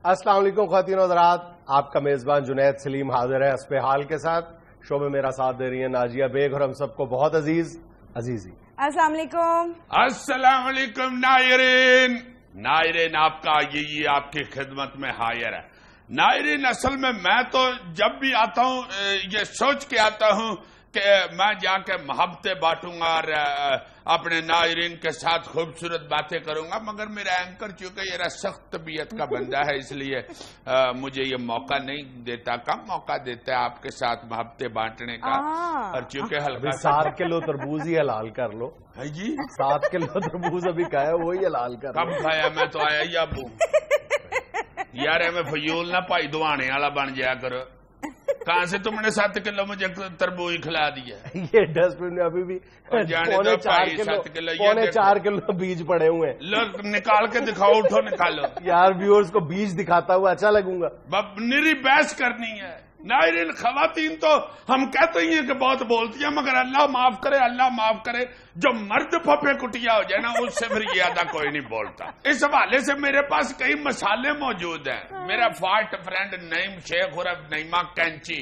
السلام علیکم خواتین و حضرات، آپ کا میزبان جنید سلیم حاضر ہے اسپے حال کے ساتھ. شو میں میرا ساتھ دے رہی ہیں ناجیہ بیگ اور ہم سب کو بہت عزیزی. السلام علیکم. السلام علیکم ناظرین آپ کا یہ آپ کی خدمت میں حاضر ہے. ناظرین اصل میں تو جب بھی آتا ہوں یہ سوچ کے آتا ہوں کہ میں جا کے محبتیں بانٹوں گا اور اپنے ناظرین کے ساتھ خوبصورت باتیں کروں گا، مگر میرا اینکر چونکہ یہ سخت طبیعت کا بندہ ہے اس لیے مجھے یہ موقع نہیں دیتا، کم موقع دیتا ہے آپ کے ساتھ محبتیں بانٹنے کا. اور چونکہ ہلکا 7 کلو تربوز ہی حلال کر لو. جی 7 کلو تربوز ابھی کھایا وہی حلال کر کب کھایا؟ میں تو آیا ہی ابو یار میں فیول نہ پائی دوانے والا بن جایا کرو. کہاں سے تم نے 7 کلو مجھے تربوز کھلا دیا؟ یہ ڈسٹ بن میں ابھی بھی 4 کلو بیج پڑے ہوئے ہیں. لوگ نکال کے دکھاؤ، اٹھو نکالو. یار ویورز کو بیج دکھاتا ہوا اچھا لگوں گا. نری بحث کرنی ہے. ناظرین خواتین تو ہم کہتے ہی ہیں کہ بہت بولتی ہیں، مگر اللہ معاف کرے، اللہ معاف کرے جو مرد پھپے کٹیا ہو جائے نا اس سے پھر زیادہ کوئی نہیں بولتا. اس حوالے سے میرے پاس کئی مسالے موجود ہیں. میرا فاسٹ فرینڈ نعیم شیخ اور نعیمہ کینچی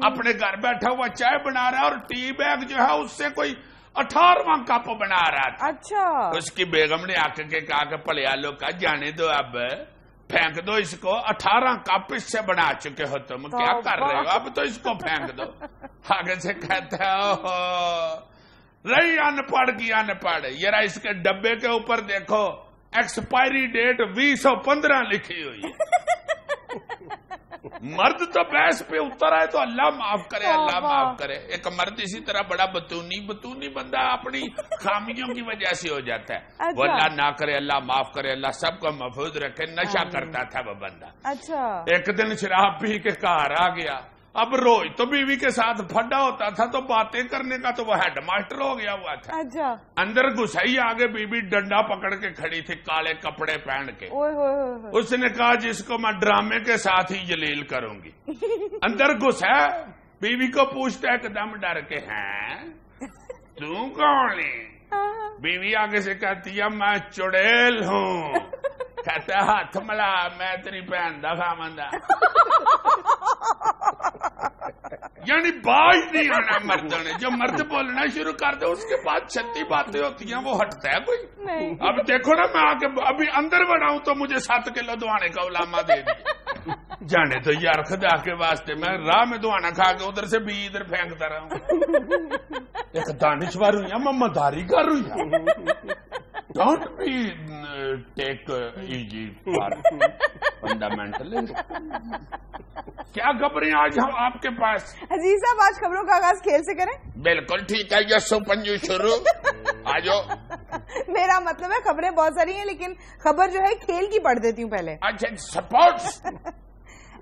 اپنے گھر بیٹھا ہوا چائے بنا رہا ہے اور ٹی بیگ جو ہے اس سے کوئی 18واں کپ بنا رہا تھا. اچھا. اس کی بیگم نے آ کے کہا کہ پلیالو کا جانے دو، اب پھینک دو اس کو، 18 کپ اس سے بنا چکے ہو تم، کیا کر رہے ہو؟ اب تو اس کو پھینک دو. آگے سے کہتا ہے رہی ان پڑھ کی ان پڑھ، ذرا اس کے ڈبے کے اوپر دیکھو ایکسپائری ڈیٹ 2015 لکھی ہوئی ہے. مرد تو بحث پہ اتر آئے تو اللہ معاف کرے، اللہ معاف کرے. ایک مرد اسی طرح بڑا بتونی بندہ اپنی خامیوں کی وجہ سے ہو جاتا ہے. وہ اللہ نہ کرے، اللہ معاف کرے، اللہ سب کو محفوظ رکھے. نشہ کرتا تھا وہ بندہ. اچھا. ایک دن شراب پی کے گھر آ گیا. اب روز تو بیوی کے ساتھ پھڈا ہوتا تھا تو باتیں کرنے کا تو وہ ہیڈ ماسٹر ہو گیا ہوا تھا. اچھا. اندر گھسائی آگے بیوی ڈنڈا پکڑ کے کھڑی تھی کالے کپڑے پہن کے. اس نے کہا جس کو میں ڈرامے کے ساتھ ہی جلیل کروں گی. اندر گھسا بیوی کو پوچھتا ہے ایک دم ڈر کے، ہیں تو کون ہے؟ بیوی آگے سے کہتی ہے میں چڑیل ہوں. کہتا ہے ہاتھ ملا، میں تیری بہن دا خامندہ. یعنی باز نہیں آنا مرد نے. جو مرد بولنا شروع کر دے اس کے بعد 36 باتیں ہوتی ہیں، وہ ہٹتا ہے کوئی؟ اب دیکھو نا میں آگے ابھی اندر بڑھا ہوں تو مجھے 7 کلو دوانے کا علامہ دے دیا. جانے تو یار خدا کے واسطے میں راہ میں دوانا کھا کے ادھر سے بھی ادھر پھینکتا رہا ہوں. ایک دانشور ہوئی میں مداری کر رہی ہوں. Don't be take easy for fundamental. کیا خبریں آج ہم آپ کے پاس؟ عزیز صاحب آج خبروں کا آغاز کھیل سے کریں؟ بالکل ٹھیک ہے. یسو پنجو شروع آ جاؤ. میرا مطلب ہے خبریں بہت ساری ہیں لیکن خبر جو ہے کھیل کی پڑھ دیتی ہوں پہلے. اچھا سپورٹس.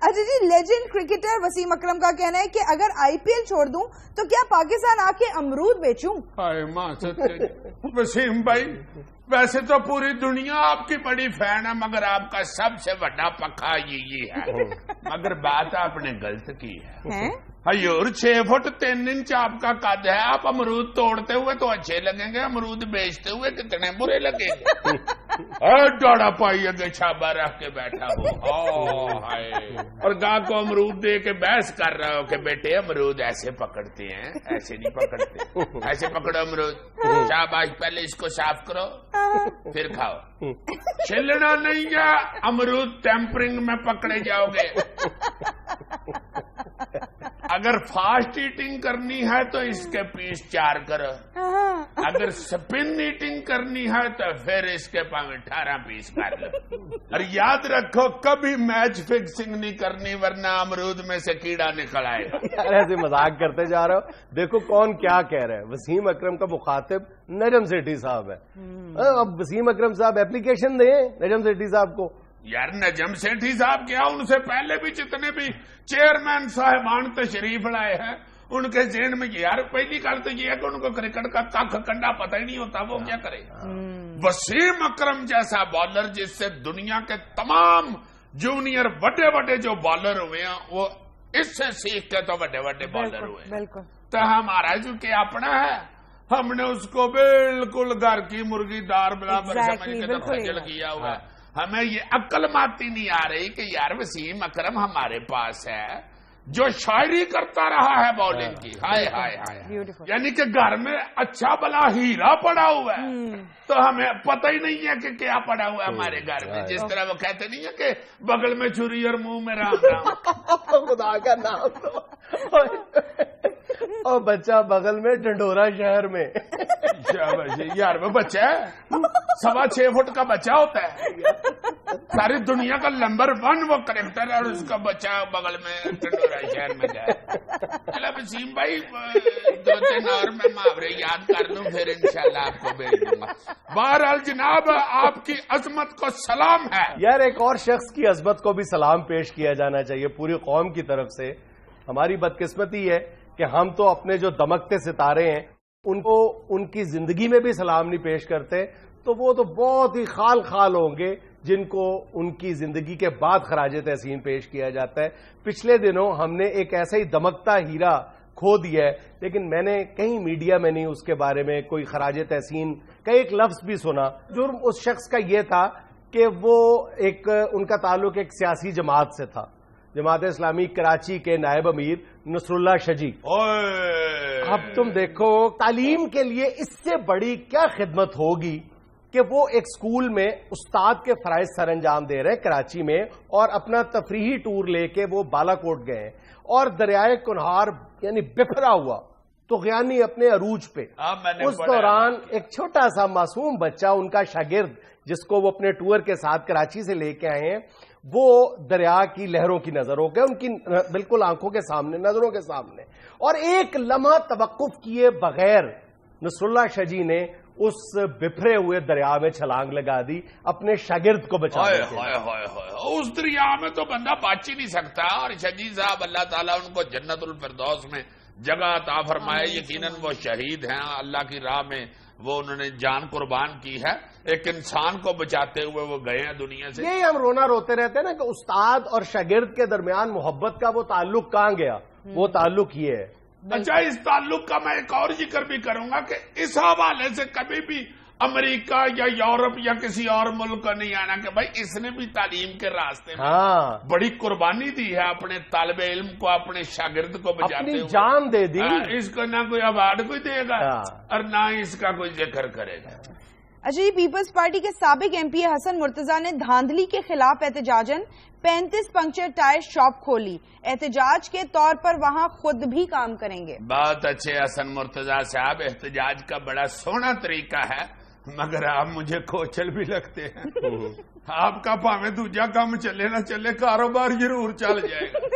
اچھا جی، لیجنڈ کرکٹر وسیم اکرم کا کہنا ہے کہ اگر IPL چھوڑ دوں تو کیا پاکستان آ کے امرود بیچوں؟ وسیم بھائی ویسے تو پوری دنیا آپ کی بڑی فین ہے مگر آپ کا سب سے بڑا پکا یہی ہے. مگر بات آپ نے غلط کی ہے. حضور 6 فٹ 3 انچ آپ کا قد ہے. آپ امرود توڑتے ہوئے تو اچھے لگیں گے، امرود بیچتے ہوئے کتنے برے لگیں گے. ڈوڑا پائی اگے چھابا رکھ کے بیٹھا ہو اور گاہ کو امرود دے کے بحث کر رہا ہو کہ بیٹے امرود ایسے پکڑتے ہیں، ایسے نہیں پکڑتے، ایسے پکڑو امرود. شاباش، پہلے اس کو صاف کرو پھر کھاؤ. چھلنا نہیں ہے، امرود ٹیمپرنگ میں پکڑے جاؤ گے. اگر فاسٹ ایٹنگ کرنی ہے تو اس کے پیس 4 کرو. اگر سپن ایٹنگ کرنی ہے تو پھر اس کے 18 پیس کر لو. اور یاد رکھو کبھی میچ فکسنگ نہیں کرنی ورنہ امرود میں سے کیڑا نکل آئے گا. ایسے مذاق کرتے جا رہے ہو. دیکھو کون کیا کہہ رہا ہے. وسیم اکرم کا مخاطب نجم سیٹھی صاحب ہے. اب وسیم اکرم صاحب ایپلیکیشن دیں نجم سیٹھی صاحب کو. یار نجم سیٹھی صاحب کیا، ان سے پہلے بھی جتنے بھی چیئرمین صاحبان تشریف لائے ہیں ان کے ذہن میں یار پہلی گل تو یہ ہے کہ ان کو کرکٹ کا کھ کنڈا پتہ ہی نہیں ہوتا، وہ کیا کرے. وسیم اکرم جیسا بالر جس سے دنیا کے تمام جونیئر بڑے جو بالر ہوئے ہیں وہ اس سے سیکھ کے تو بڑے بالر ہوئے. تو ہمارا جو کہ اپنا ہے ہم نے اس کو بالکل گھر کی مرغی دار برابر سمجھ کے خجل کیا ہوا ہے. ہمیں یہ عقل ماتی نہیں آ رہی کہ یار وسیم اکرم ہمارے پاس ہے جو شاعری کرتا رہا ہے بالنگ کی، ہائے ہائے ہائے، یعنی کہ گھر میں اچھا بلا ہیرا پڑا ہوا ہے تو ہمیں پتہ ہی نہیں ہے کہ کیا پڑا ہوا ہے ہمارے گھر میں. جس طرح وہ کہتے نہیں ہے کہ بغل میں چھری اور منہ میں رام رام. خدا کا نام اور بچہ بغل میں ڈنڈورا شہر میں. یار وہ بچہ ہے 6.25 فٹ کا بچہ ہوتا ہے، ساری دنیا کا نمبر 1 وہ کریکٹر ہے، اور اس کا بچہ بغل میں ڈنڈورا شہر میں جائے. چلو وسیم بھائی 2-3 اور میں محاورے یاد کر لوں پھر انشاءاللہ آپ کو بھیج دوں گا. بہرحال جناب آپ کی عظمت کو سلام ہے. یار ایک اور شخص کی عظمت کو بھی سلام پیش کیا جانا چاہیے پوری قوم کی طرف سے. ہماری بدقسمتی ہے کہ ہم تو اپنے جو دمکتے ستارے ہیں ان کو ان کی زندگی میں بھی سلام نہیں پیش کرتے، تو وہ تو بہت ہی خال خال ہوں گے جن کو ان کی زندگی کے بعد خراج تحسین پیش کیا جاتا ہے. پچھلے دنوں ہم نے ایک ایسا ہی دمکتا ہیرا کھو دیا ہے، لیکن میں نے کہیں میڈیا میں نہیں اس کے بارے میں کوئی خراج تحسین کا ایک لفظ بھی سنا. جرم اس شخص کا یہ تھا کہ وہ ان کا تعلق ایک سیاسی جماعت سے تھا، جماعت اسلامی کراچی کے نائب امیر نصر اللہ شجی. اب تم دیکھو تعلیم کے لیے اس سے بڑی کیا خدمت ہوگی کہ وہ ایک سکول میں استاد کے فرائض سر انجام دے رہے ہیں کراچی میں، اور اپنا تفریحی ٹور لے کے وہ بالا کوٹ گئے اور دریائے کنہار یعنی بکھرا ہوا طغیانی اپنے عروج پہ. اس دوران ایک چھوٹا سا معصوم بچہ ان کا شاگرد جس کو وہ اپنے ٹور کے ساتھ کراچی سے لے کے آئے ہیں، وہ دریا کی لہروں کی نظر ہو گئے ان کی بالکل آنکھوں کے سامنے، نظروں کے سامنے، اور ایک لمحہ توقف کیے بغیر نصر اللہ شجی نے اس بپھرے ہوئے دریا میں چھلانگ لگا دی اپنے شاگرد کو بچانے کے لیے. اس دریا میں تو بندہ بچ ہی نہیں سکتا. اور شجی صاحب اللہ تعالیٰ ان کو جنت الفردوس میں جگہ عطا فرمائے. یقیناً وہ شہید ہیں اللہ کی راہ میں، وہ انہوں نے جان قربان کی ہے، ایک انسان کو بچاتے ہوئے وہ گئے ہیں دنیا سے. یہی ہم رونا روتے رہتے ہیں نا کہ استاد اور شاگرد کے درمیان محبت کا وہ تعلق کہاں گیا. وہ تعلق یہ ہے. اچھا اس تعلق کا میں ایک اور ذکر بھی کروں گا کہ اس حوالے سے کبھی بھی امریکہ یا یورپ یا کسی اور ملک کو نہیں آنا کہ بھائی اس نے بھی تعلیم کے راستے میں بڑی قربانی دی ہے، اپنے طالب علم کو، اپنے شاگرد کو بچاتے ہوئے جان دے دی. اس کو نہ کوئی ایوارڈ کوئی دے گا اور نہ اس کا کوئی ذکر کرے گا. اچھا جی، پیپلز پارٹی کے سابق ایم پی حسن مرتضیٰ نے دھاندلی کے خلاف احتجاجاً 35 پنکچر ٹائر شاپ کھولی. احتجاج کے طور پر وہاں خود بھی کام کریں گے. بہت اچھے حسن مرتضیٰ صاحب، احتجاج کا بڑا سونا طریقہ ہے، مگر آپ مجھے کھوچل بھی لگتے ہیں. آپ کا پاویں دوجا کام چلے نہ چلے کاروبار ضرور چل جائے گا.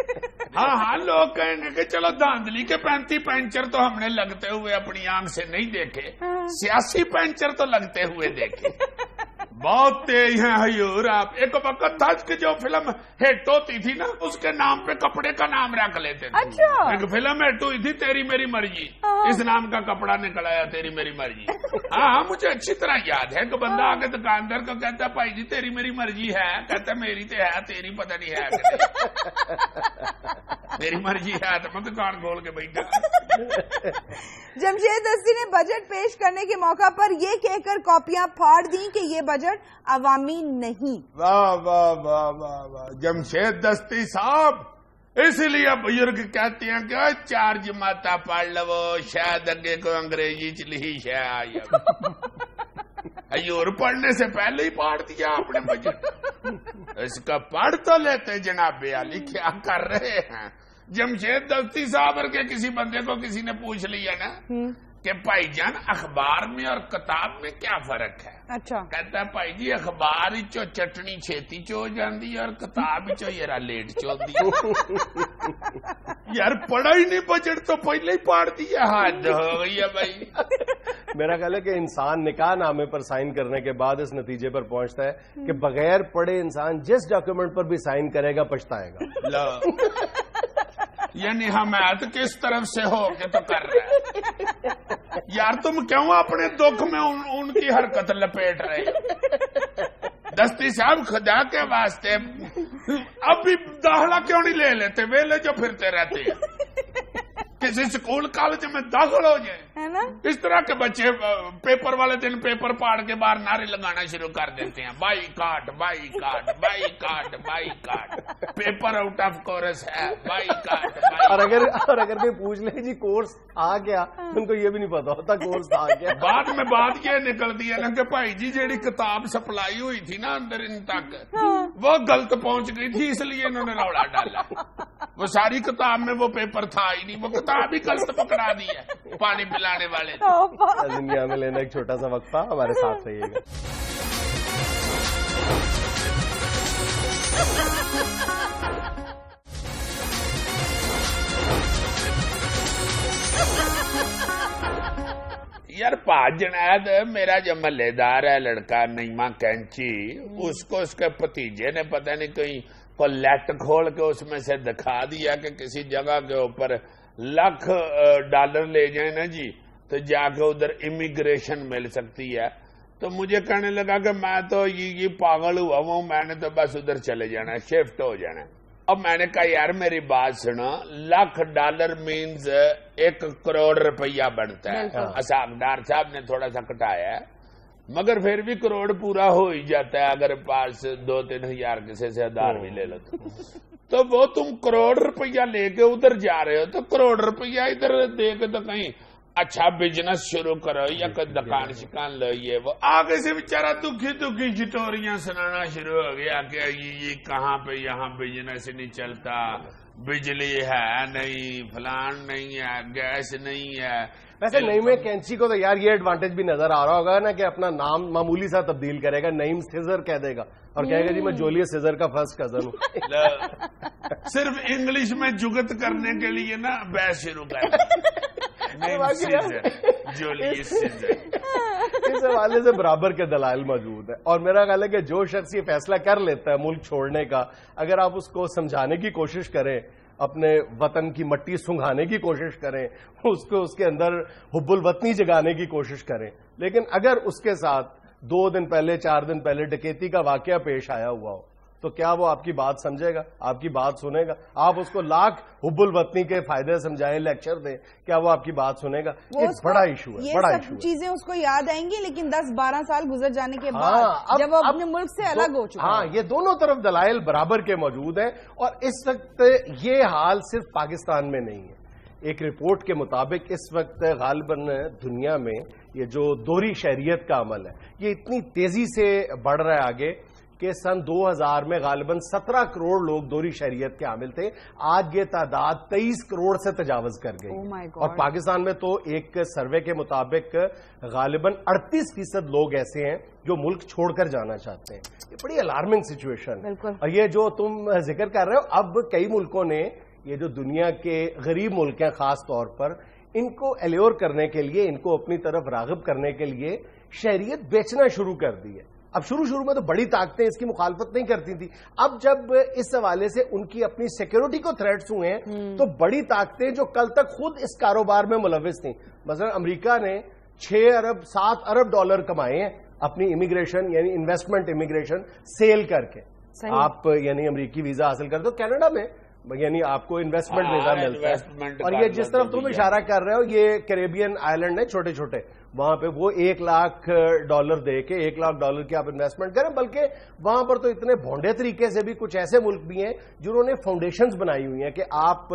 ہاں لوگ کہیں گے کہ چلو دھاندلی کے 35 پنچر تو ہم نے لگتے ہوئے اپنی آنکھ سے نہیں دیکھے، سیاسی پنچر تو لگتے ہوئے دیکھے. بہت تیز ہیں حیور آپ. ایک وقت تھا کہ جو فلم ہٹ ہوتی تھی نا اس کے نام پہ کپڑے کا نام رکھ لیتے تھے. ایک فلم ہٹ ہوئی تھی تیری میری مرضی، اس نام کا کپڑا نکل آیا تیری میری مرضی. ہاں مجھے اچھی طرح یاد ہے کہ بندہ آگے دکاندار کو کہتا ہے بھائی جی تیری میری مرضی ہے، کہتا ہے میری تو ہے تیری پتہ نہیں ہے. میری مرضی ہے تو میں دکان کھول کے بیٹھا. جمشید دستی نے بجٹ پیش کرنے کے موقع پر یہ کہہ کر کاپیاں پھاڑ دیں کہ یہ بجٹ عوامی نہیں. واہ واہ واہ واہ واہ جمشید دستی صاحب، اس لیے بزرگ کہتے ہیں کہ 4 جماعتیں پڑھ لو شاید اگے کو انگریزی چلی شاید. اور پڑھنے سے پہلے ہی پاڑ دیا اپنے بجٹ. اس کا پڑھ تو لیتے جناب علی، کیا کر رہے ہیں. جمشید دستی صاحب کے کسی بندے کو کسی نے پوچھ لیا نا کہ بھائی جان اخبار میں اور کتاب میں کیا فرق ہے. اچھا کہتا ہے بھائی جی اخبار چو چٹنی چھیتی چو جاندی اور کتاب چو یار لیٹ چلتی. یار پڑھا ہی نہیں بجٹ تو پہلے ہی پاڑ دیا. حد ہو گئی ہے بھائی. میرا خیال ہے کہ انسان نکاح نامے پر سائن کرنے کے بعد اس نتیجے پر پہنچتا ہے کہ بغیر پڑھے انسان جس ڈاکیومنٹ پر بھی سائن کرے گا پچھتائے گا. یعنی حمایت کس طرف سے ہو کے تو کر رہا ہے. یار تم کیوں اپنے دکھ میں ان کی حرکت لپیٹ رہے ہو. دستی صاحب خدا کے واسطے اب بھی داخلہ کیوں نہیں لے لیتے ویلے جو پھرتے رہتے ہیں. کسی اسکول کالج میں داخل ہو جائے ہے نا. اس طرح کے بچے پیپر والے دن پیپر پاڑ کے باہر نعرے لگانا شروع کر دیتے ہیں، boycott boycott boycott boycott, paper out of course ہے، بائی کاٹ. اور اگر کوئی پوچھ لے جی کورس آ گیا، ان کو یہ بھی نہیں پتا ہوتا کورس آ گیا. بعد میں بات یہ نکلتی ہے نا کہ بھائی جی جیڑی کتاب سپلائی ہوئی تھی نا اندر ان تک وہ غلط پہنچ گئی تھی، اس لیے انہوں نے روڑا ڈالا. وہ ساری کتاب میں وہ پیپر تھا ہی نہیں، وہ کتاب ہی غلط پکڑا دی ہے پانی پلانے والے. دنیا میں لینا ایک چھوٹا سا وقفہ، ہمارے ساتھ رہیے گا. یار پاج جنید میرا جو محلے دار ہے لڑکا نعیمہ کینچی، اس کو اس کے بھتیجے نے پتہ نہیں کہیں کو لیٹ کھول کے اس میں سے دکھا دیا کہ کسی جگہ کے اوپر $1,00,000 لے جائیں نا جی تو جا کے ادھر امیگریشن مل سکتی ہے. تو مجھے کہنے لگا کہ میں تو یہ پاگل ہوا ہوں، میں نے تو بس ادھر چلے جانا، شفٹ ہو جانا. اب میں نے کہا یار میری بات سنو، $1,00,000 مینز 1 کروڑ روپیہ بنتا ہے. حسابدار صاحب نے تھوڑا سا کٹایا ہے، مگر پھر بھی کروڑ پورا ہو ہی جاتا ہے اگر پاس 2-3 ہزار کسی سے ادھار بھی لے لو تو وہ تم کروڑ روپیہ لے کے ادھر جا رہے ہو تو کروڑ روپیہ ادھر دے کے تو کہیں اچھا بزنس شروع کرو یا کوئی دکان شکان لو. یہ وہ آگے سے بیچارہ دکھی چٹوریاں سنانا شروع ہو گیا کہ یہ کہاں پہ یہاں بزنس نہیں چلتا، بجلی ہے نہیں، فلان نہیں ہے، گیس نہیں ہے. ویسے نعیم کینچی کو تو یار یہ ایڈوانٹیج بھی نظر آ رہا ہوگا نا کہ اپنا نام معمولی سا تبدیل کرے گا، نعیم سیزر کہہ دے گا اور کہے گا جی میں جولیس سیزر کا فرسٹ کزن ہوں. صرف انگلش میں جگت کرنے کے لیے نا بحث شروع کر جولیس سیزر. اس حوالے سے برابر کے دلائل موجود ہیں اور میرا خیال ہے کہ جو شخص یہ فیصلہ کر لیتا ہے ملک چھوڑنے کا، اگر آپ اس کو سمجھانے کی کوشش کریں، اپنے وطن کی مٹی سنگھانے کی کوشش کریں، اس کے اندر حب الوطنی جگانے کی کوشش کریں، لیکن اگر اس کے ساتھ 2 دن پہلے 4 دن پہلے ڈکیتی کا واقعہ پیش آیا ہوا ہو تو کیا وہ آپ کی بات سمجھے گا، آپ کی بات سنے گا؟ آپ اس کو لاکھ حب الوطنی کے فائدے سمجھائیں، لیکچر دیں، کیا وہ آپ کی بات سنے گا؟ ایک بڑا ایشو ہے، بڑا ایشو ہے. چیزیں اس کو یاد آئیں گی لیکن 10-12 سال گزر جانے کے بعد جب وہ اپنے ملک سے الگ ہو چکا. ہاں، یہ دونوں طرف دلائل برابر کے موجود ہیں اور اس وقت یہ حال صرف پاکستان میں نہیں ہے. ایک رپورٹ کے مطابق اس وقت غالباً دنیا میں یہ جو دوہری شہریت کا عمل ہے یہ اتنی تیزی سے بڑھ رہا ہے آگے کہ سن 2000 میں غالباً 17 کروڑ لوگ دوہری شہریت کے حامل تھے. آج یہ تعداد 23 کروڑ سے تجاوز کر گئی. اور پاکستان میں تو ایک سروے کے مطابق غالباً 38% لوگ ایسے ہیں جو ملک چھوڑ کر جانا چاہتے ہیں. یہ بڑی الارمنگ سچویشن ہے. اور یہ جو تم ذکر کر رہے ہو، اب کئی ملکوں نے، یہ جو دنیا کے غریب ملک ہیں خاص طور پر، ان کو ایلیور کرنے کے لیے، ان کو اپنی طرف راغب کرنے کے لیے شہریت بیچنا شروع کر دی ہے. اب شروع میں تو بڑی طاقتیں اس کی مخالفت نہیں کرتی تھی. اب جب اس حوالے سے ان کی اپنی سیکیورٹی کو تھریٹس ہوئے ہیں تو بڑی طاقتیں جو کل تک خود اس کاروبار میں ملوث تھیں، مثلا امریکہ نے 6-7 ارب ڈالر کمائے ہیں اپنی امیگریشن یعنی انویسٹمنٹ امیگریشن سیل کر کے. آپ یعنی امریکی ویزا حاصل کر دو، کینیڈا میں یعنی آپ کو انویسٹمنٹ ویزا ملتا ہے. اور یہ جس طرف تم اشارہ کر رہے ہو، یہ کیریبین آئلینڈ ہیں چھوٹے چھوٹے، وہاں پہ وہ $1,00,000 دے کے $1,00,000 کی آپ انویسٹمنٹ کریں. بلکہ وہاں پر تو اتنے بھونڈے طریقے سے بھی کچھ ایسے ملک بھی ہیں جنہوں نے فاؤنڈیشنز بنائی ہوئی ہیں کہ آپ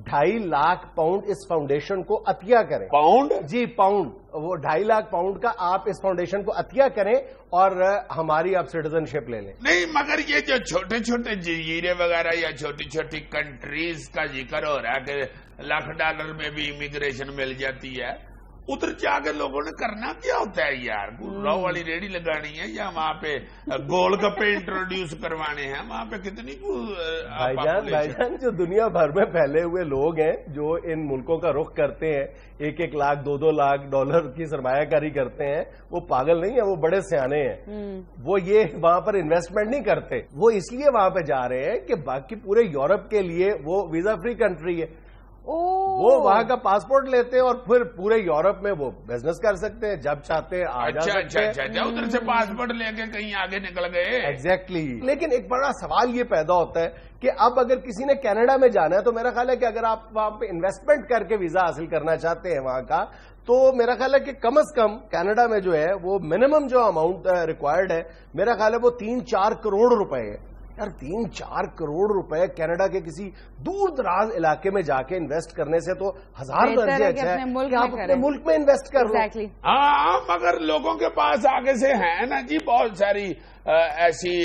$2.5 اس فاؤنڈیشن کو عطیہ کریں. پاؤنڈ؟ جی پاؤنڈ. وہ $2.5 کا آپ اس فاؤنڈیشن کو عطیہ کریں اور ہماری آپ سٹیزن شپ لے لیں. نہیں، مگر یہ جو چھوٹے چھوٹے جزیرے وغیرہ یا چھوٹی چھوٹی کنٹریز کا ذکر ہو رہا ہے کہ $1,00,000 میں بھی امیگریشن مل جاتی ہے، ادھر جا کے لوگوں نے کرنا کیا ہوتا ہے یار؟ رو والی ریڑھی لگانی ہے یا وہاں پہ گول گپے انٹروڈیوس کروانے ہیں؟ وہاں پہ کتنی بھائی جان جو دنیا بھر میں پھیلے ہوئے لوگ ہیں جو ان ملکوں کا رخ کرتے ہیں، $1-1 لاکھ $2-2 لاکھ کی سرمایہ کاری کرتے ہیں، وہ پاگل نہیں ہیں، وہ بڑے سیانے ہیں. وہ یہ وہاں پر انویسٹمنٹ نہیں کرتے، وہ اس لیے وہاں پہ جا رہے ہیں کہ باقی پورے یورپ کے لیے وہ ویزا فری کنٹری ہے وہ وہاں کا پاسپورٹ لیتے ہیں اور پھر پورے یورپ میں وہ بزنس کر سکتے ہیں، جب چاہتے ہیں آ جا سکتے ہیں۔ اچھا ادھر سے پاسپورٹ لے کے کہیں آگے نکل گئے۔ ایگزیکٹلی۔ لیکن ایک بڑا سوال یہ پیدا ہوتا ہے کہ اب اگر کسی نے کینیڈا میں جانا ہے تو میرا خیال ہے کہ اگر آپ وہاں پہ انویسٹمنٹ کر کے ویزا حاصل کرنا چاہتے ہیں وہاں کا، تو میرا خیال ہے کہ کم از کم کینیڈا میں جو ہے وہ منیمم جو اماؤنٹ ریکوائرڈ ہے میرا خیال ہے وہ 3-4 کروڑ روپے ہے۔ یار 3-4 کروڑ روپے کینیڈا کے کسی دور دراز علاقے میں جا کے انویسٹ کرنے سے تو 1000 درجے اچھا ہے کہ آپ اپنے ملک میں انویسٹ کر لو۔ ہاں مگر لوگوں کے پاس آگے سے ہیں نا جی بہت ساری ایسی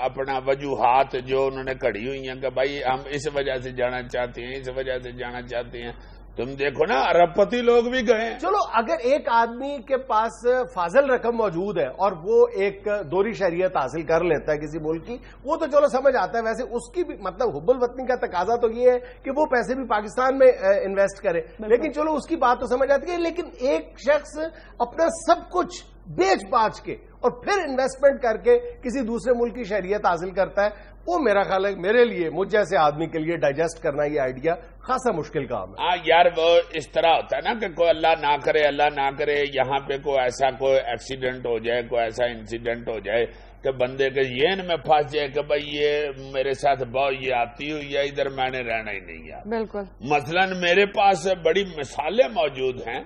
اپنا وجوہات جو انہوں نے کھڑی ہوئی ہیں کہ بھائی ہم اس وجہ سے جانا چاہتے ہیں، اس وجہ سے جانا چاہتے ہیں۔ تم دیکھو نا ارب پتی لوگ بھی گئے۔ چلو اگر ایک آدمی کے پاس فاضل رقم موجود ہے اور وہ ایک دوہری شہریت حاصل کر لیتا ہے کسی ملک کی، وہ تو چلو سمجھ آتا ہے، ویسے اس کی بھی مطلب حب الوطنی کا تقاضا تو یہ ہے کہ وہ پیسے بھی پاکستان میں انویسٹ کرے، لیکن چلو اس کی بات تو سمجھ آتی ہے۔ لیکن ایک شخص اپنا سب کچھ بیچ باچ کے اور پھر انویسٹمنٹ کر کے کسی دوسرے ملک کی شہریت حاصل کرتا ہے، وہ میرا خیال ہے میرے لیے مجھ جیسے آدمی کے لیے ڈائجسٹ کرنا یہ آئیڈیا خاصا مشکل کام ہے۔ ہاں یار وہ اس طرح ہوتا ہے نا کہ کوئی اللہ نہ کرے یہاں پہ کوئی ایکسیڈنٹ ہو جائے، کوئی ایسا انسیڈنٹ ہو جائے کہ بندے کے ذہن میں پھنس جائے کہ بھائی یہ میرے ساتھ بہت یہ آتی ہوئی ہے، ادھر میں نے رہنا ہی نہیں ہے۔ بالکل۔ مثلاً میرے پاس بڑی مثالیں موجود ہیں۔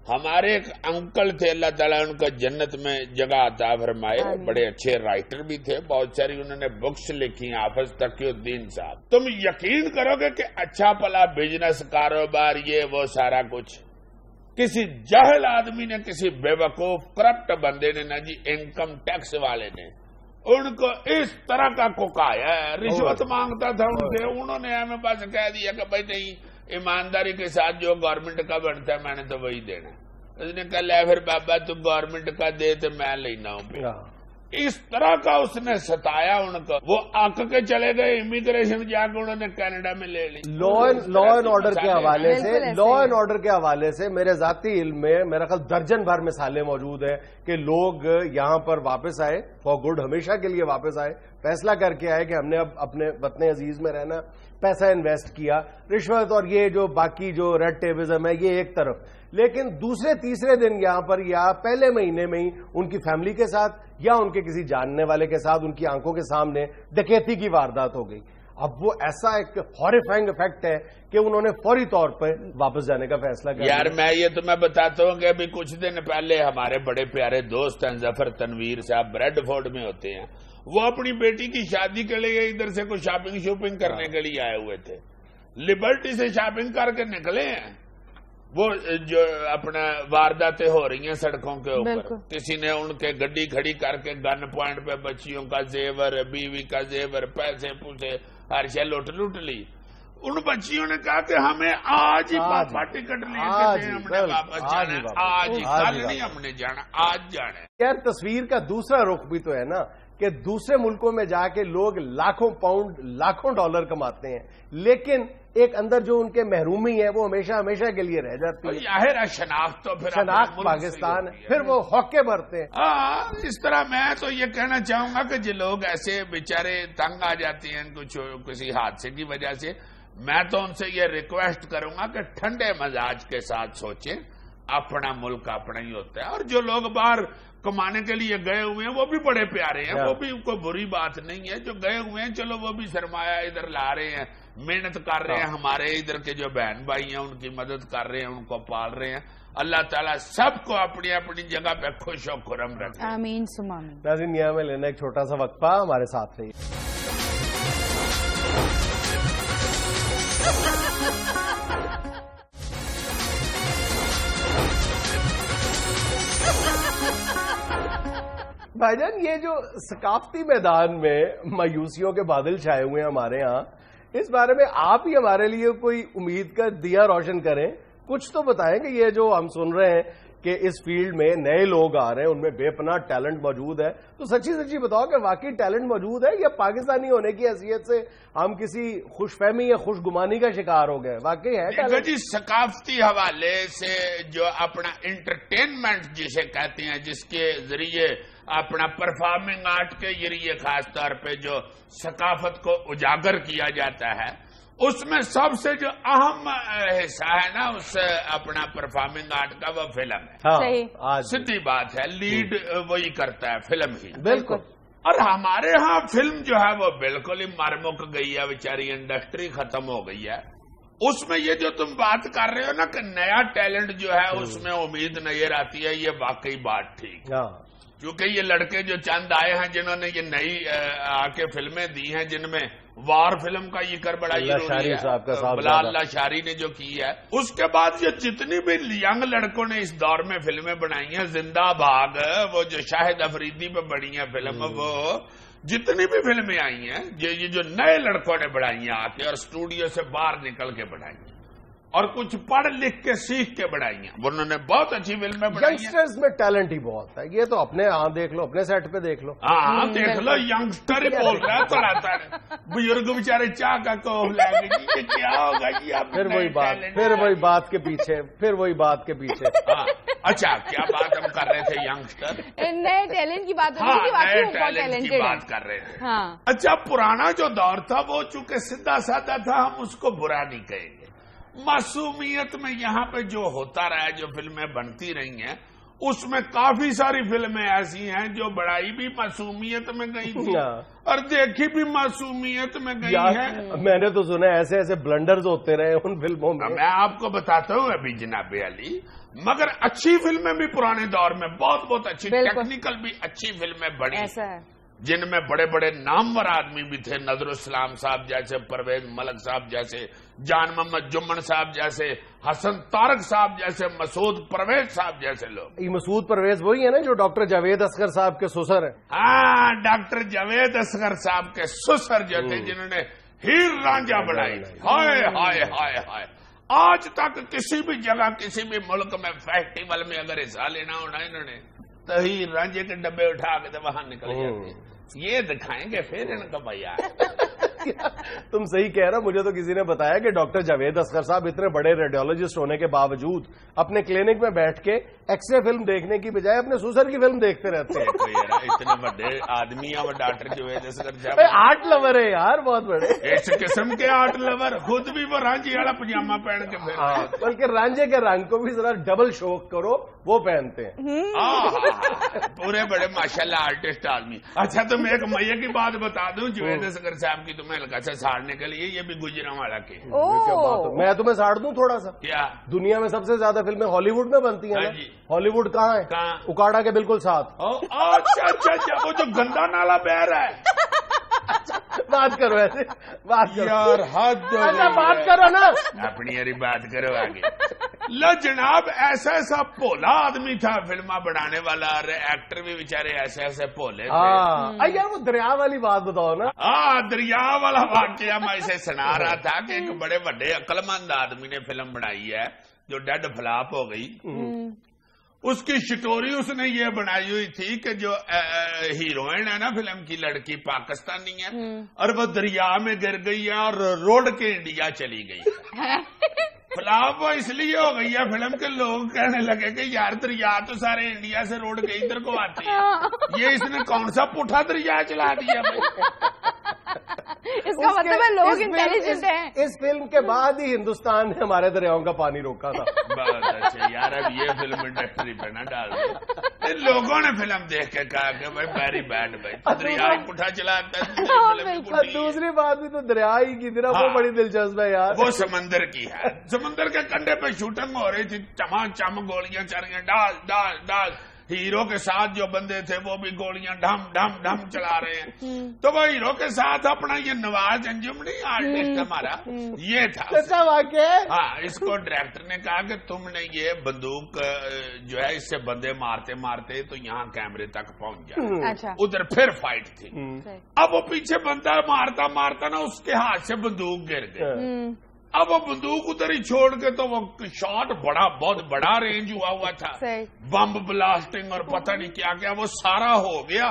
ہمارے ایک انکل تھے، اللہ تعالیٰ ان کا جنت میں جگہ عطا فرمائے، بڑے اچھے رائٹر بھی تھے، بہت ساری انہوں نے بکس لکھی، حافظ تقی الدین صاحب۔ تم یقین کرو گے کہ اچھا پلا بزنس کاروبار یہ وہ سارا کچھ کسی جاہل آدمی نے، کسی بے وقوف کرپٹ بندے نے نا جی، انکم ٹیکس والے نے ان کو اس طرح کا کوکایا ہے، رشوت مانگتا تھا ان سے، انہوں نے ہمیں بس کہہ دیا کہ بھائی نہیں، ایمانداری کے ساتھ جو گورنمنٹ کا بنتا ہے میں نے تو وہی دینا۔ اس نے کہا لے پھر بابا تو گورنمنٹ کا دے تو میں لینا ہوں۔ اس طرح کا اس نے ستایا ان کو، وہ آک کے چلے گئے امیگریشن جا کے انہوں نے کینیڈا میں لے لی۔ لا اینڈ آرڈر کے حوالے سے میرے ذاتی علم میں میرا خیال درجن بھر مثالیں موجود ہیں کہ لوگ یہاں پر واپس آئے فار گڈ، ہمیشہ کے لیے واپس آئے، فیصلہ کر کے آئے کہ ہم نے اب اپنے وطن عزیز میں رہنا، پیسہ انویسٹ کیا، رشوت اور یہ جو باقی جو ریڈ ٹیبزم ہے یہ ایک طرف، لیکن دوسرے تیسرے دن یہاں پر یا پہلے مہینے میں ہی ان کی فیملی کے ساتھ یا ان کے کسی جاننے والے کے ساتھ ان کی آنکھوں کے سامنے ڈکیتی کی واردات ہو گئی۔ اب وہ ایسا ایک ہاریفائنگ افیکٹ ہے کہ انہوں نے فوری طور پر واپس جانے کا فیصلہ کیا۔ یار میں یہ تمہیں بتاتا ہوں کہ ابھی کچھ دن پہلے ہمارے بڑے پیارے دوست ہیں ظفر تنویر صاحب، بریڈ فورڈ میں ہوتے ہیں، وہ اپنی بیٹی کی شادی کے لیے ادھر سے کوئی شاپنگ کرنے کے لیے آئے ہوئے تھے، لبرٹی سے شاپنگ کر کے نکلے ہیں، وہ جو اپنا وارداتیں ہو رہی ہیں سڑکوں کے اوپر، کسی نے ان کے گڈی کھڑی کر کے گن پوائنٹ پہ بچیوں کا زیور، بیوی کا زیور، پیسے پوسے ہر شے لوٹ لی۔ ان بچیوں نے کہا کہ ہمیں آج ہی پاپا ٹکٹ لے کے دیں، ہم نے واپس جانا ہے آج ہی، کل نہیں ہم نے جانا، آج جانا ہے۔ یار تصویر کا دوسرا رخ بھی تو ہے نا کہ دوسرے ملکوں میں جا کے لوگ لاکھوں پاؤنڈ لاکھوں ڈالر کماتے ہیں، لیکن ایک اندر جو ان کے محرومی ہے وہ ہمیشہ کے لیے رہ جاتی ہے۔ ظاہر شناخت تو پھر شناخت پاکستان ہے، پھر وہ ہوکے بھرتے ہیں۔ ہاں اس طرح میں تو یہ کہنا چاہوں گا کہ جو لوگ ایسے بیچارے تنگ آ جاتے ہیں کچھ کسی حادثے کی وجہ سے، میں تو ان سے یہ ریکویسٹ کروں گا کہ ٹھنڈے مزاج کے ساتھ سوچیں، اپنا ملک اپنا ہی ہوتا ہے، اور جو لوگ باہر کمانے کے لیے گئے ہوئے ہیں وہ بھی بڑے پیارے ہیں، وہ بھی کوئی بری بات نہیں ہے، جو گئے ہوئے ہیں چلو وہ بھی سرمایہ ادھر لا رہے ہیں، محنت کر رہے ہیں، ہمارے ادھر کے جو بہن بھائی ہیں ان کی مدد کر رہے ہیں، ان کو پال رہے ہیں۔ اللہ تعالیٰ سب کو اپنی اپنی جگہ پہ خوش و خرم رکھے، آمین ثم آمین۔ ناظرین یہاں میں لینا ایک چھوٹا سا وقفہ، ہمارے ساتھ رہیے۔ بھائی جان یہ جو ثقافتی میدان میں مایوسیوں کے بادل چھائے ہوئے ہیں ہمارے ہاں، اس بارے میں آپ ہی ہمارے لیے کوئی امید کا دیا روشن کریں، کچھ تو بتائیں کہ یہ جو ہم سن رہے ہیں کہ اس فیلڈ میں نئے لوگ آ رہے ہیں، ان میں بے پناہ ٹیلنٹ موجود ہے، تو سچی بتاؤ کہ واقعی ٹیلنٹ موجود ہے یا پاکستانی ہونے کی حیثیت سے ہم کسی خوش فہمی یا خوش گمانی کا شکار ہو گئے؟ واقعی ہے ٹیلنٹ؟ جی ثقافتی حوالے سے جو اپنا انٹرٹینمنٹ جسے کہتے ہیں، جس کے ذریعے اپنا پرفارمنگ آرٹ کے ذریعے خاص طور پہ جو ثقافت کو اجاگر کیا جاتا ہے، اس میں سب سے جو اہم حصہ ہے نا اس اپنا پرفارمنگ آرٹ کا وہ فلم ہے. سیدھی بات ہے, لیڈ وہی کرتا ہے فلم ہی. بالکل. اور ہمارے ہاں فلم جو ہے وہ بالکل ہی مر مک گئی ہے بیچاری, انڈسٹری ختم ہو گئی ہے. اس میں یہ جو تم بات کر رہے ہو نا کہ نیا ٹیلنٹ جو ہے اس میں امید نظر آتی ہے, یہ واقعی بات ٹھیک ہے. کیونکہ یہ لڑکے جو چند آئے ہیں جنہوں نے یہ نئی آ کے فلمیں دی ہیں, جن میں وار فلم کا یہ کر بڑا ضروری ہے, بلال لاشاری نے جو کی ہے. اس کے بعد یہ جتنی بھی ینگ لڑکوں نے اس دور میں فلمیں بنائی ہیں, زندہ بھاگ, وہ جو شاہد افریدی پہ بڑی ہیں فلم, وہ جتنی بھی فلمیں آئی ہیں یہ جو نئے لڑکوں نے بنائی ہیں آ کے, اور اسٹوڈیو سے باہر نکل کے بنائی ہیں, اور کچھ پڑھ لکھ کے سیکھ کے بڑھائی ہیں, انہوں نے بہت اچھی فلمیں بنائی ہیں. ینگسٹرز میں ٹیلنٹ ہی بہت ہے, یہ تو اپنے دیکھ لو, اپنے سیٹ پہ دیکھ لو. ہاں دیکھ لو, ینگسٹر ہی بول رہا ہے تھوڑا, بزرگ بیچارے چاہ کا کوف لیں گے جی, کیا ہوگا جی. پھر وہی بات کے پیچھے. اچھا, کیا بات ہم کر رہے تھے؟ ینگسٹر نئے ٹیلنٹ کی بات, نئے ٹیلنٹ کی بات کر رہے تھے. اچھا, پرانا جو دور تھا وہ چونکہ سیدھا سادہ تھا, ہم اس کو برا نہیں کہیں گے. معصومیت میں یہاں پہ جو ہوتا رہا ہے, جو فلمیں بنتی رہی ہیں, اس میں کافی ساری فلمیں ایسی ہیں جو بڑائی بھی معصومیت میں گئی تھی اور دیکھی بھی معصومیت میں گئی ہے. میں نے تو سنا ایسے ایسے بلنڈرز ہوتے رہے ان فلموں میں. میں آپ کو بتاتا ہوں ابھی جناب علی, مگر اچھی فلمیں بھی پرانے دور میں بہت اچھی, ٹیکنیکل بھی اچھی فلمیں بڑی, جن میں بڑے بڑے نامور آدمی بھی تھے, نظر السلام صاحب جیسے, پرویز ملک صاحب جیسے, جان محمد جمن صاحب جیسے, حسن طارق صاحب جیسے, مسعود پرویز صاحب جیسے لوگ. یہ مسعود پرویز وہی ہے نا جو ڈاکٹر جاوید اصغر صاحب کے سسر ہیں؟ ہاں, ڈاکٹر جاوید اصغر صاحب کے سسر جو تھے, جنہوں نے ہیر رانجھا بنائی. ہائے ہائے ہائے ہائے, آج تک کسی بھی جگہ کسی بھی ملک میں فیسٹیول میں اگر حصہ لینا ہونا انہوں نے تو ہیر رانجھے کے ڈبے اٹھا کے وہاں نکل جاتے ہیں. یہ دکھائیں گے پھر ان کا بھیا. تم صحیح کہہ رہا, مجھے تو کسی نے بتایا کہ ڈاکٹر جاوید اصغر صاحب اتنے بڑے ریڈیولوجسٹ ہونے کے باوجود اپنے کلینک میں بیٹھ کے ایکس رے فلم دیکھنے کی بجائے اپنے سسر کی فلم دیکھتے رہتے ہیں. اتنے بڑے آدمی ہیں وہ ڈاکٹر جاوید اصغر صاحب, آرٹ لور ہے یار, بہت بڑے اس قسم کے آرٹ لور, خود بھی وہ رانجھی والا پجامہ پہن کے پھر, بلکہ رانجھے کے رنگ کو بھی ذرا ڈبل شوق کرو, وہ پہنتے ہیں. پورے بڑے ماشاءاللہ آرٹسٹ آدمی. اچھا, تو میں ایک میے کی بات بتا دوں جاوید اصغر صاحب کی, تمہیں ہلکا سا ساڑنے کے لیے, یہ بھی گجرا والا کے. میں تمہیں ساڑ دوں تھوڑا سا. کیا دنیا میں سب سے زیادہ فلمیں ہالی ووڈ میں بنتی ہیں. ہالی ووڈ کہاں ہے؟ اکاڑا کے بالکل ساتھ. اچھا, وہ جو گندا نالا بہ رہا ہے. بات کرو ایسے, بات کرو یار, حد بات کرو نا, اپنی یاری بات کرو آگے. لو جناب, ایسا بھولا آدمی تھا فلمہ بنانے والا, اور ایکٹر بھی بیچارے ایسے بھولے تھے. یار وہ دریا والی بات بتاؤ نا. ہاں, دریا والا واقعہ میں اسے سنا رہا تھا کہ ایک بڑے بڑے عقل مند آدمی نے فلم بنائی ہے جو ڈیڈ فلاپ ہو گئی. اس کی سٹوری اس نے یہ بنائی ہوئی تھی کہ جو ہیروئن ہے نا فلم کی, لڑکی پاکستانی ہے, اور وہ دریا میں گر گئی ہے اور روڈ کے انڈیا چلی گئی. فلاپ وہ اس لیے ہو گئی ہے فلم کے, لوگ کہنے لگے کہ یار دریا تو سارے انڈیا سے روڈ کے ادھر کو آتی ہے, یہ اس نے کون سا پٹھا دریا چلا دیا بھائی. اس کا مطلب ہے لوگ انٹیلیجنٹ ہیں. اس فلم کے بعد ہی ہندوستان نے ہمارے دریاؤں کا پانی روکا تھا. بہت اچھا یار, اب یہ فلم انڈسٹری پہ نہ ڈال دو. لوگوں نے فلم دیکھ کے کہا کہ بھائی ویری بیڈ, بھائی دریا ہی پٹھا چلاتا ہے. دوسری بات بھی تو دریا ہی کی طرح وہ بڑی دلچسپ ہے یار. وہ سمندر کی ہے, سمندر کے کنڈے پہ شوٹنگ ہو رہی تھی, چما چم گولیاں چل رہی ہیں, ڈال ڈال ڈال. ہیرو کے ساتھ جو بندے تھے وہ بھی گولیاں ڈھم ڈھم ڈھم چلا رہے ہیں. تو وہ ہیرو کے ساتھ اپنا یہ نواز انجمنی آرٹسٹ ہمارا یہ تھا واقع. ہاں, اس کو ڈائریکٹر نے کہا کہ تم نے یہ بندوق جو ہے اس سے بندے مارتے مارتے تو یہاں کیمرے تک پہنچ جائے. ادھر پھر فائٹ تھی. اب وہ پیچھے بندہ مارتا مارتا نا اس کے ہاتھ سے بندوق گر گئی. اب وہ بندوق ادھر ہی چھوڑ کے, تو وہ شاٹ بہت بڑا رینج ہوا تھا, بم بلاسٹنگ اور پتہ نہیں کیا کیا, وہ سارا ہو گیا.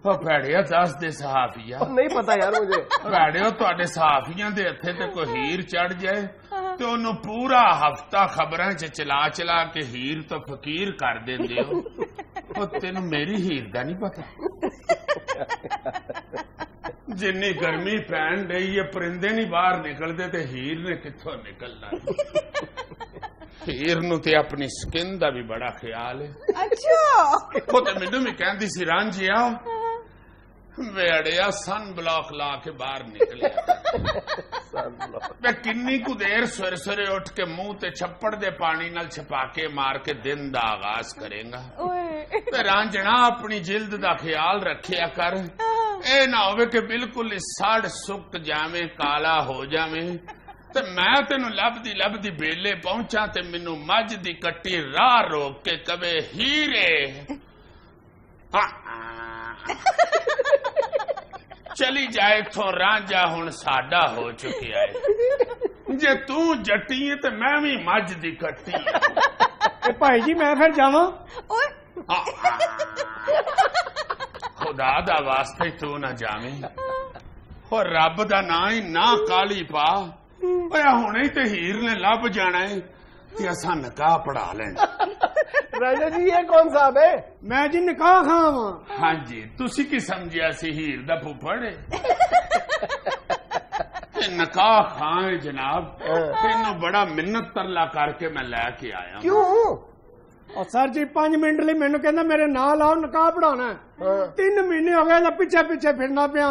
ਉਹ ਭੈੜਿਆ ਦੱਸ ਦੇ ਸਹਾਫੀਆ। ਨਹੀਂ ਪਤਾ ਯਾਰ ਮੁਝੇ। ਭੈੜਿਓ ਤੁਹਾਡੇ ਸਹਾਫੀਆਂ ਦੇ ਹੱਥੇ ਤੇ ਕੋਈ ਹੀਰ ਚੜ ਜਾਏ ਤੇ ਉਹਨੂੰ ਪੂਰਾ ਹਫਤਾ ਖਬਰਾਂ 'ਚ ਚਲਾ ਚਲਾ ਕੇ ਹੀਰ ਤੋਂ ਫਕੀਰ ਕਰ ਦਿੰਦੇ ਹੋ। ਉਹ ਤੈਨੂੰ ਮੇਰੀ ਹੀਰ ਦਾ ਨਹੀਂ ਪਤਾ। ਜਿੰਨੀ ਗਰਮੀ ਪੈਣ ਡਈ ਹੈ ਪਰਿੰਦੇ ਨਹੀਂ ਬਾਹਰ ਨਿਕਲਦੇ ਤੇ ਹੀਰ ਨੇ ਕਿੱਥੋਂ ਨਿਕਲਣਾ। ਹੀਰ ਨੂੰ ਤੇ ਆਪਣੀ ਸਕਿਨ ਦਾ ਵੀ ਬੜਾ ਖਿਆਲ ਹੈ। ਅੱਛਾ। ਉਹ ਤੇ ਮੈਨੂੰ ਵੀ ਕਹਿੰਦੀ ਸੀ ਰਾਂਝਿਆ ਵੇੜਿਆ ਸਨ ਬਲੌਕ ਲਾ ਕੇ ਬਾਹਰ ਨਿਕਲਿਆ। ਮੈਂ ਕਿੰਨੀ ਕੁ ਦੇਰ ਸਵੇਰੇ ਸਵੇਰੇ ਉੱਠ ਕੇ ਮੂੰਹ ਤੇ ਛੱਪੜ ਦੇ ਪਾਣੀ ਨਾਲ ਛਪਾਕੇ ਮਾਰ ਕੇ ਦਿਨ ਦਾ ਆਗਾਜ਼ ਕਰੇਗਾ। ਤੇ ਰਾਂਝਣਾ ਆਪਣੀ ਜਿਲਦ ਦਾ ਖਿਆਲ ਰੱਖਿਆ ਕਰ। ਇਹ ਨਾ ਹੋਵੇ ਕਿ ਬਿਲਕੁਲ ਸੜ ਸੁੱਕ ਜਾਵੇਂ ਕਾਲਾ ਹੋ ਜਾਵੇਂ ਤੇ ਮੈਂ ਤੈਨੂੰ ਲੱਭਦੀ ਲੱਭਦੀ ਬੇਲੇ ਪਹੁੰਚਾਂ ਤੇ ਮੈਨੂੰ ਮੱਝ ਦੀ ਕੱਟੀ ਰਾਹ ਰੋਕ ਕੇ ਕਵੇ ਹੀਰੇ ਚਲੀ ਜਾਏ ਇੱਥੋਂ ਰਾਂਝਾ ਹੁਣ ਸਾਡਾ ਹੋ ਚੁੱਕਿਆ ਹੈ। ਜੇ ਤੂੰ ਜੱਟੀ ਹੈ ਤੇ ਮੈਂ ਵੀ ਮੱਝ ਦੀ ਕੱਟੀ ਹੈ। ਭਾਈ ਜੀ ਮੈਂ ਫਿਰ ਜਾਵਾਂ? ਖੁਦਾ ਦਾ ਵਾਸਤੇ ਤੂੰ ਨਾ ਜਾਵੇਂ। ਹੋਰ ਰੱਬ ਦਾ ਨਾਂ ਹੀ ਨਾ ਕਾਲੀ ਪਾ। ਓਏ ਹੁਣੇ ਤੇ ਹੀਰ ਨੇ ਲੱਭ ਜਾਣਾ ਹੈ ਤੇ ਅਸਾਂ ਨਿਕਾਹ ਪੜਾ ਲੈਣਾ। ਰਾਜਾ ਜੀ ਇਹ ਕੌਣ ਸਾਹਿਬ ਹੈ? ਮੈਂ ਜੀ ਨਿਕਾਹ ਖਾਂ ਵਾਂ। ਹਾਂਜੀ ਤੁਸੀਂ ਕੀ ਸਮਝਿਆ ਸੀ ਹੀਰ ਦਾ ਫੁੱਫੜ ਹੈ? ਤੇ ਨਿਕਾਹ ਖਾਂ ਹੈ ਜਨਾਬ। ਤੈਨੂੰ ਬੜਾ ਮਿੰਨਤ ਤਰਲਾ ਕਰਕੇ ਮੈਂ ਲੈ ਕੇ ਆਇਆ। ਕਿਉਂ? ਉਹ ਸਰ ਜੀ 5 ਮਿੰਟ ਲਈ ਮੈਨੂੰ ਕਹਿੰਦਾ ਮੇਰੇ ਨਾਲ ਆਓ ਨਿਕਾਹ ਪੜਾਉਣਾ। 3 ਮਹੀਨੇ ਹੋ ਗਏ ਤਾਂ ਪਿੱਛੇ ਪਿੱਛੇ ਫਿਰਨਾ ਪਿਆ।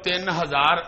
3000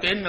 3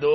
2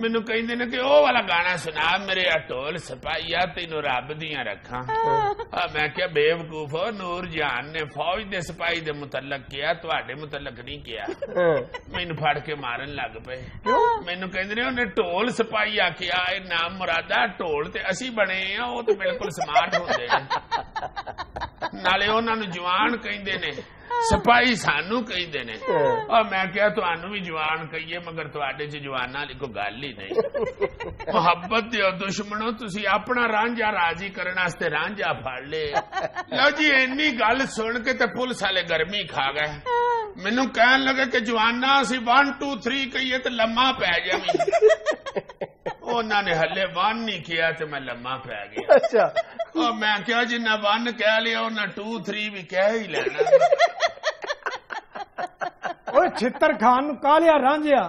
ਮੈਨੂੰ ਕਹਿੰਦੇ ਨੇ ਕਿ ਉਹ ਵਾਲਾ ਗਾਣਾ ਸੁਣਾ ਮੇਰੇ ਢੋਲ ਸਿਪਾਹੀਆ ਤੈਨੂੰ ਰੱਬ ਦੀਆਂ ਰੱਖਾਂ। ਮੈਂ ਕਿਹਾ ਬੇਵਕੂਫੋ, ਨੂਰ ਜਾਨ ਨੇ ਫੌਜ ਦੇ ਸਿਪਾਹੀ ਦੇ ਮੁਤਲਕ ਕਿਹਾ, ਤੁਹਾਡੇ ਮੁਤਲਕ ਨਹੀਂ ਕਿਹਾ। ਮੈਨੂੰ ਫੜ ਕੇ ਮਾਰਨ ਲੱਗ ਪਏ। ਮੈਨੂੰ ਕਹਿੰਦੇ ਨੇ ਉਹਨੇ ਢੋਲ ਸਿਪਾਹੀ ਆਖਿਆ, ਇਹ ਨਾਮ ਮੁਰਾਦਾ ਢੋਲ ਤੇ ਅਸੀਂ ਬਣੇ ਆ, ਉਹ ਤੇ ਬਿਲਕੁਲ ਸਮਾਰਟ ਹੁੰਦੇ ਨੇ, ਨਾਲੇ ਉਹਨਾਂ ਨੂੰ ਜਵਾਨ ਕਹਿੰਦੇ ਨੇ, ਸਿਪਾਹੀ ਸਾਨੂੰ ਕਹਿੰਦੇ ਨੇ। ਮੈਂ ਕਿਹਾ ਤੁਹਾਨੂੰ ਵੀ ਜਵਾਨ ਕਹੀਏ, ਮਗਰ ਤੁਹਾਡੇ ਚ ਜਵਾਨਾਂ ਵਾਲੀ ਕੋਈ ਗੱਲ ਹੀ ਨਹੀਂ। ਮੁਹੱਬਤ ਦਿਓ ਦੁਸ਼ਮਣੋ, ਤੁਸੀਂ ਆਪਣਾ ਰਾਂਝਾ ਰਾਜੀ ਕਰਨ ਵਾਸਤੇ ਰਾਂਝਾ ਫੜ ਲੇ। ਲਓ ਜੀ, ਇੰਨੀ ਗੱਲ ਸੁਣ ਕੇ ਤੇ ਪੁਲਿਸ ਵਾਲੇ ਗਰਮੀ ਖਾ ਗਏ। ਮੈਨੂੰ ਕਹਿਣ ਲੱਗੇ ਕਿ ਜਵਾਨਾ ਅਸੀਂ 1 2 3 ਕਹੀਏ ਤੇ ਲੰਮਾ ਪੈ ਜਾਵੀਂ। ਉਹਨਾਂ ਨੇ ਹੱਲੇ 1 ਨਹੀਂ ਕਿਹਾ ਤੇ ਮੈਂ ਲੰਮਾ ਪੈ ਗਿਆ। ਅੱਛਾ। ਮੈਂ ਕਿਹਾ ਜਿੰਨਾ 1 ਕਹਿ ਲਿਆ ਉਹਨਾਂ 2 3 ਵੀ ਕਹਿ ਹੀ ਲੈਣਾ। ਓਏ ਛਿੱਤਰ ਖਾਨ ਨੂੰ ਕਾਲਿਆ ਰਾਂਝਿਆ,